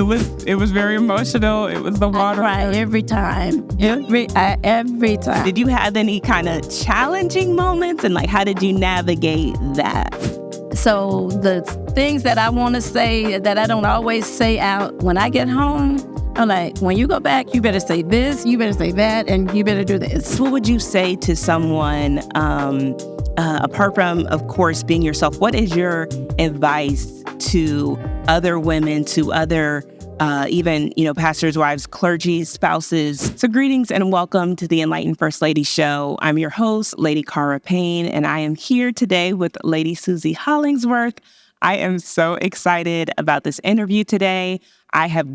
It was very emotional. It was the water. I cry every time. Every time. Did you have any kind of challenging moments, and how did you navigate that? So the things that I want to say that I don't always say out when I get home, I'm like, when you go back, you better say this, you better say that, and you better do this. What would you say to someone, apart from, of course, being yourself, what is your advice to other women, to other even, pastors' wives, clergy, spouses? So greetings and welcome to the Enlightened First Lady Show. I'm your host, Lady Cara Payne, and I am here today with Lady Susie Hollingsworth. I am so excited about this interview today. I have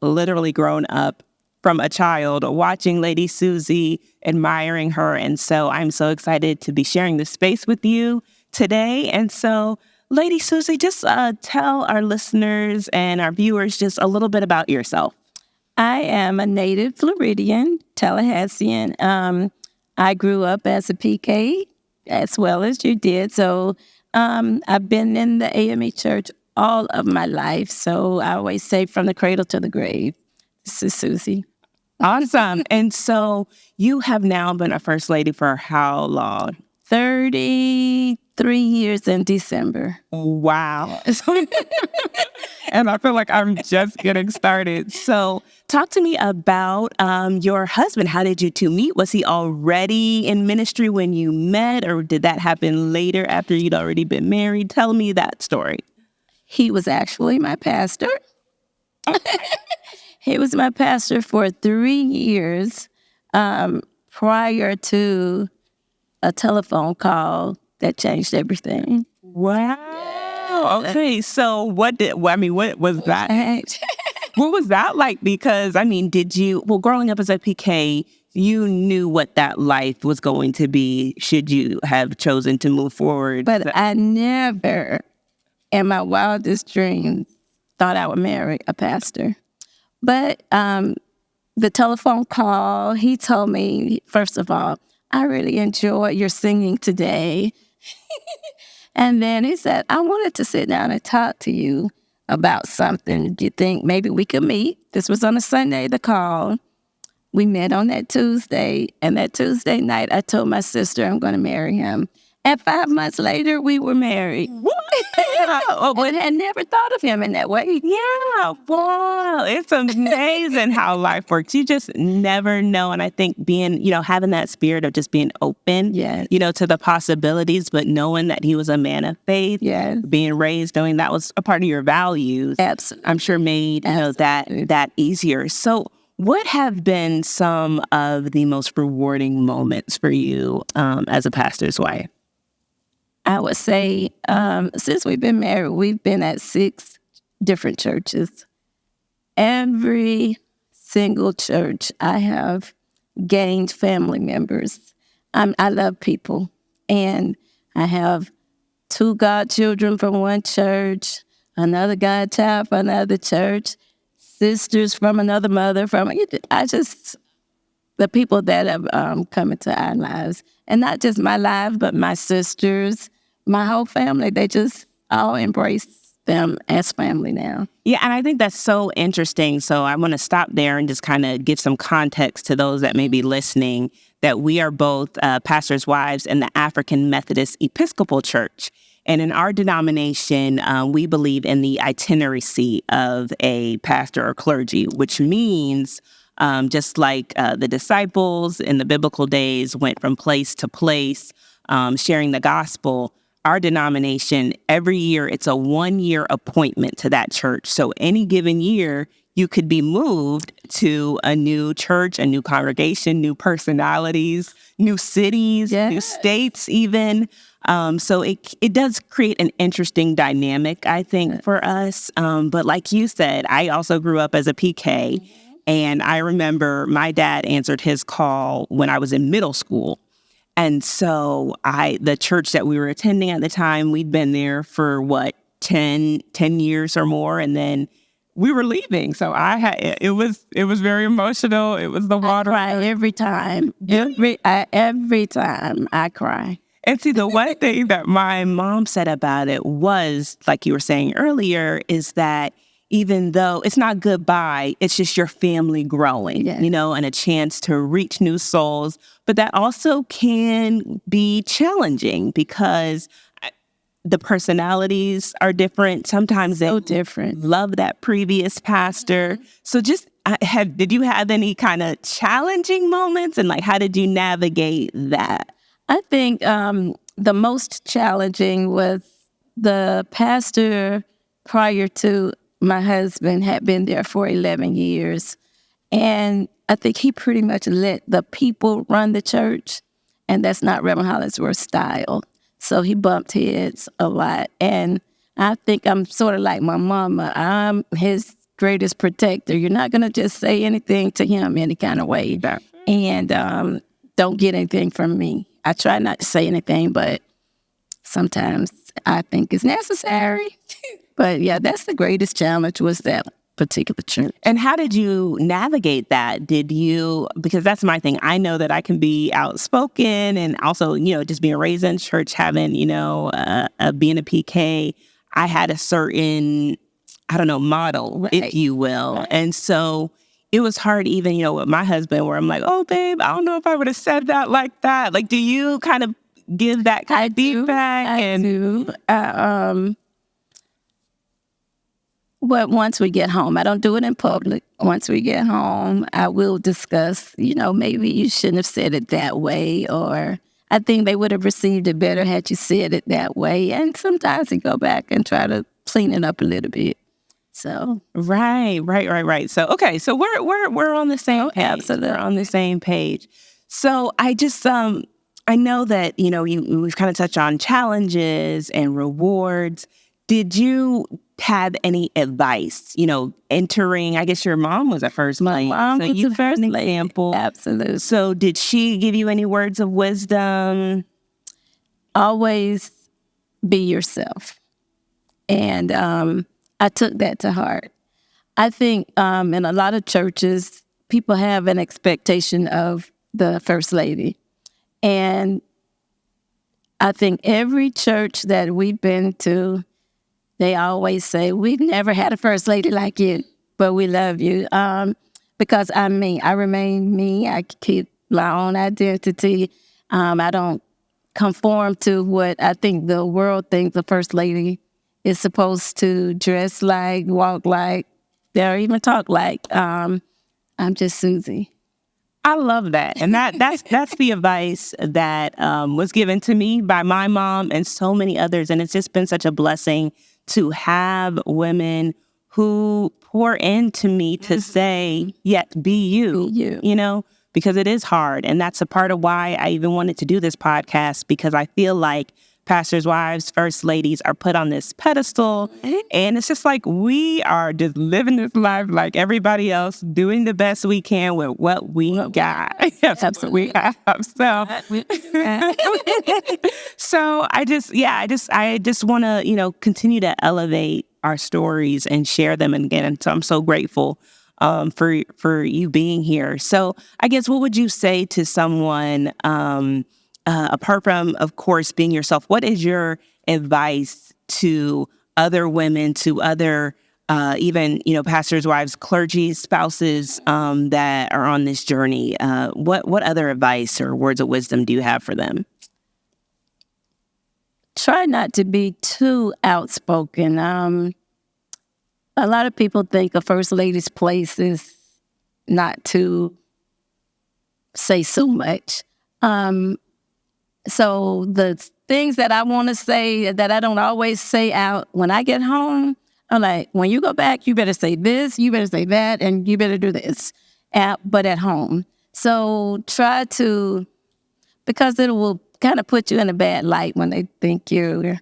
literally grown up from a child watching Lady Susie, admiring her. And so I'm so excited to be sharing this space with you today. And so, Lady Susie, just tell our listeners and our viewers just a little bit about yourself. I am a native Floridian, Tallahassean. I grew up as a PK as well as you did. So I've been in the AME church all of my life. So I always say from the cradle to the grave. This is Susie. Awesome. And so you have now been a first lady for how long? 33 years in December. Wow. And I feel like I'm just getting started. So talk to me about your husband. How did you two meet? Was he already in ministry when you met, or did that happen later after you'd already been married? Tell me that story. He was actually my pastor. He was my pastor for 3 years prior to a telephone call that changed everything. Wow. Okay. So what was that? What was that like? Because, growing up as a PK, you knew what that life was going to be should you have chosen to move forward. But I never, in my wildest dreams, thought I would marry a pastor. But the telephone call, he told me, first of all, I really enjoyed your singing today. And then he said, I wanted to sit down and talk to you about something. Do you think maybe we could meet? This was on a Sunday, the call. We met on that Tuesday. And that Tuesday night, I told my sister I'm going to marry him. And 5 months later, we were married. What? I had never thought of him in that way. Yeah, wow. It's amazing how life works. You just never know. And I think being, having that spirit of just being open, yes, to the possibilities, but knowing that he was a man of faith, yes, being raised, knowing that was a part of your values, absolutely, I'm sure made that easier. So what have been some of the most rewarding moments for you as a pastor's wife? I would say, since we've been married, we've been at 6 different churches. Every single church, I have gained family members. I love people. And I have 2 godchildren from one church, another godchild from another church, sisters from another mother. The people that have come into our lives, and not just my life, but my sisters, my whole family, they just all embrace them as family now. Yeah, and I think that's so interesting. So I want to stop there and just kind of give some context to those that may be listening, that we are both pastors' wives in the African Methodist Episcopal Church. And in our denomination, we believe in the itineracy of a pastor or clergy, which means just like the disciples in the biblical days went from place to place, sharing the gospel, our denomination, every year, it's a 1-year appointment to that church. So any given year, you could be moved to a new church, a new congregation, new personalities, new cities, yes, new states even. So it does create an interesting dynamic, I think, for us. But like you said, I also grew up as a PK. And I remember my dad answered his call when I was in middle school. And so the church that we were attending at the time, we'd been there for 10 years or more. And then we were leaving. So it was very emotional. It was the water. I cry every time. Every time I cry. And see, the one thing that my mom said about it was, like you were saying earlier, is that even though it's not goodbye, it's just your family growing, Yes. and a chance to reach new souls. But that also can be challenging because the personalities are different. Sometimes So they different. love that previous pastor. So just did you have any kind of challenging moments, and like how did you navigate that? I think the most challenging was the pastor prior to my husband had been there for 11 years. And I think he pretty much let the people run the church. And that's not Reverend Hollingsworth's style. So he bumped heads a lot. And I think I'm sort of like my mama. I'm his greatest protector. You're not going to just say anything to him any kind of way. And don't get anything from me. I try not to say anything, but sometimes I think it's necessary. But yeah, that's the greatest challenge was that particular church. And how did you navigate that? Because that's my thing. I know that I can be outspoken and also, just being raised in church, having, being a PK, I had a certain, model, Right. if you will. Right. And so it was hard even, with my husband where I'm like, oh, babe, I don't know if I would have said that like that. Like, do you kind of give that kind of feedback? I do. But once we get home, I don't do it in public. Once we get home, I will discuss, maybe you shouldn't have said it that way, or I think they would have received it better had you said it that way. And sometimes we go back and try to clean it up a little bit. So right. So okay, so we're on the same page. Absolutely. We're on the same page. So I just I know that we've kind of touched on challenges and rewards. Did you have any advice? Entering, I guess your mom was a first lady. My mom was the first lady. Example. Absolutely. So did she give you any words of wisdom? Always be yourself. And I took that to heart. I think in a lot of churches, people have an expectation of the first lady. And I think every church that we've been to, they always say, we've never had a first lady like you, but we love you. Because I'm me. I remain me. I keep my own identity. I don't conform to what I think the world thinks the first lady is supposed to dress like, walk like, or even talk like. I'm just Susie. I love that. And that's the advice that was given to me by my mom and so many others. And it's just been such a blessing to have women who pour into me to say, be you, because it is hard. And that's a part of why I even wanted to do this podcast, because I feel like pastors' wives, first ladies are put on this pedestal. And it's just like we are just living this life like everybody else, doing the best we can with what we got. That's what we have. So I just want to, continue to elevate our stories and share them. And again, so I'm so grateful for you being here. So I guess what would you say to someone, apart from, of course, being yourself, what is your advice to other women, to other even, pastors' wives, clergy, spouses that are on this journey? What other advice or words of wisdom do you have for them? Try not to be too outspoken. A lot of people think a first lady's place is not to say so much. So the things that I want to say that I don't always say out when I get home, I'm like, when you go back, you better say this, you better say that, and you better do this, but at home. So try to, because it will kind of put you in a bad light when they think you're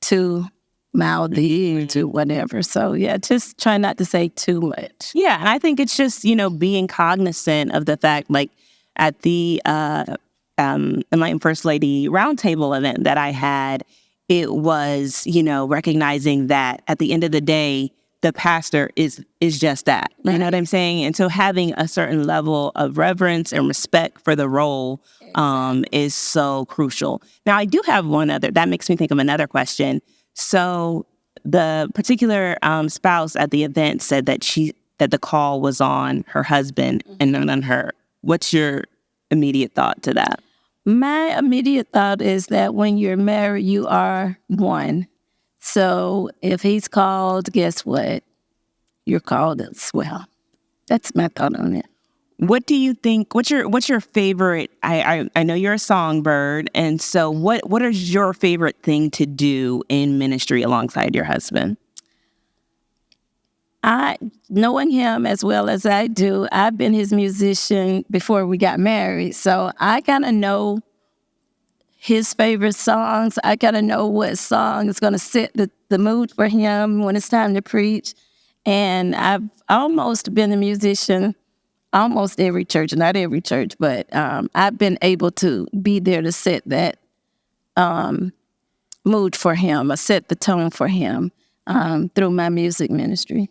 too mouthy or too whatever. So yeah, just try not to say too much. Yeah, and I think it's just, being cognizant of the fact, like at the EnLIGHTened First Lady Roundtable event that I had, it was, recognizing that at the end of the day, the pastor is just that. You know what I'm saying? And so having a certain level of reverence and respect for the role is so crucial. Now, I do have one other, that makes me think of another question. So the particular spouse at the event said that the call was on her husband and not on her. What's your immediate thought to that? My immediate thought is that when you're married, you are one. So if he's called, guess what? You're called as well. That's my thought on it. What do you think? What's your favorite? I know you're a songbird, and so what is your favorite thing to do in ministry alongside your husband? Knowing him as well as I do, I've been his musician before we got married, so I kind of know his favorite songs. I kind of know what song is going to set the mood for him when it's time to preach. And I've almost been a musician almost every church, not every church, but I've been able to be there to set that mood for him, or set the tone for him through my music ministry.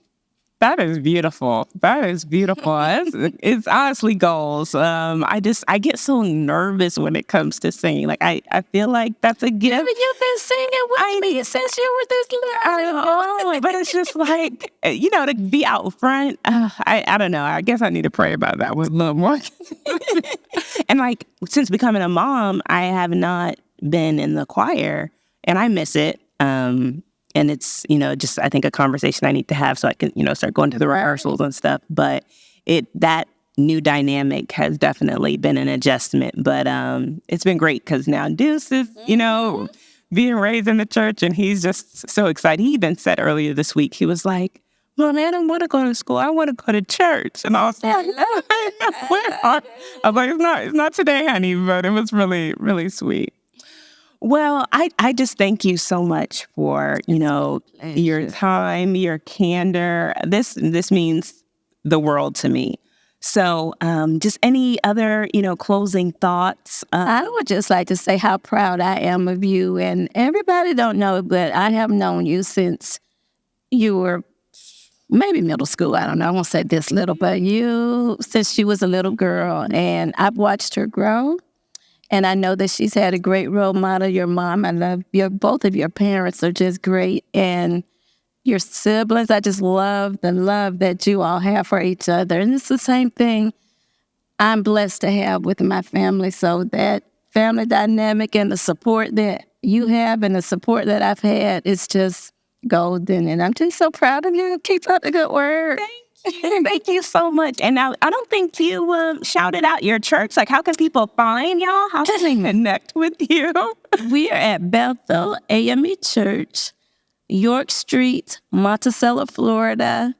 That is beautiful. That is beautiful. It's honestly goals. I get so nervous when it comes to singing. Like I feel like that's a gift. You've been singing with me since you were this little. But it's just like, to be out front. I don't know. I guess I need to pray about that one a little more. And like, since becoming a mom, I have not been in the choir, and I miss it. And it's, just, I think, a conversation I need to have so I can, start going to the rehearsals and stuff. But that new dynamic has definitely been an adjustment. But it's been great because now Deuce is, being raised in the church, and he's just so excited. He even said earlier this week, he was like, Mom, I don't want to go to school. I want to go to church. And I was like, I was like, it's not today, honey. But it was really, really sweet. Well, I just thank you so much for, your time, your candor. This means the world to me. So just any other, closing thoughts? I would just like to say how proud I am of you. And everybody don't know, but I have known you since you were maybe middle school. I don't know. I won't say this little, but since she was a little girl. And I've watched her grow. And I know that she's had a great role model. Your mom, I love both of your parents are just great. And your siblings, I just love the love that you all have for each other. And it's the same thing I'm blessed to have with my family. So that family dynamic and the support that you have and the support that I've had is just golden. And I'm just so proud of you. Keep up the good work. Thank you so much. And now I don't think you shouted out your church. Like, how can people find y'all? How can they connect with you? We are at Bethel AME Church, York Street, Monticello, Florida,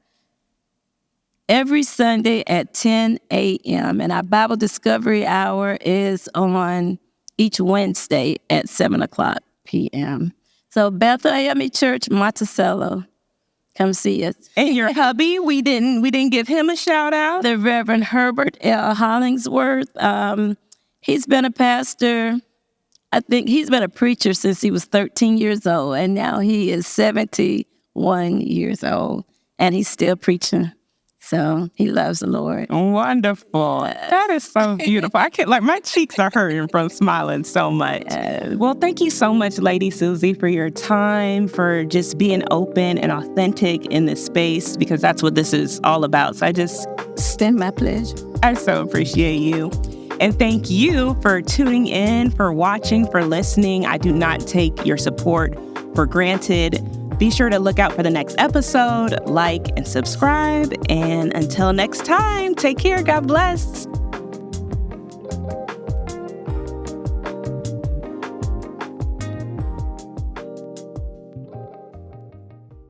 every Sunday at 10 a.m. And our Bible Discovery Hour is on each Wednesday at 7 o'clock p.m. So Bethel AME Church, Monticello. Come see us. And your hubby, we didn't give him a shout out. The Reverend Herbert L. Hollingsworth. He's been a pastor. I think he's been a preacher since he was 13 years old, and now he is 71 years old, and he's still preaching. So he loves the Lord. Wonderful. That is so beautiful. I can't, my cheeks are hurting from smiling so much. Well, thank you so much, Lady Susie, for your time, for just being open and authentic in this space, because that's what this is all about. So It's been my pleasure. I so appreciate you. And thank you for tuning in, for watching, for listening. I do not take your support for granted. Be sure to look out for the next episode, like and subscribe. And until next time, take care. God bless.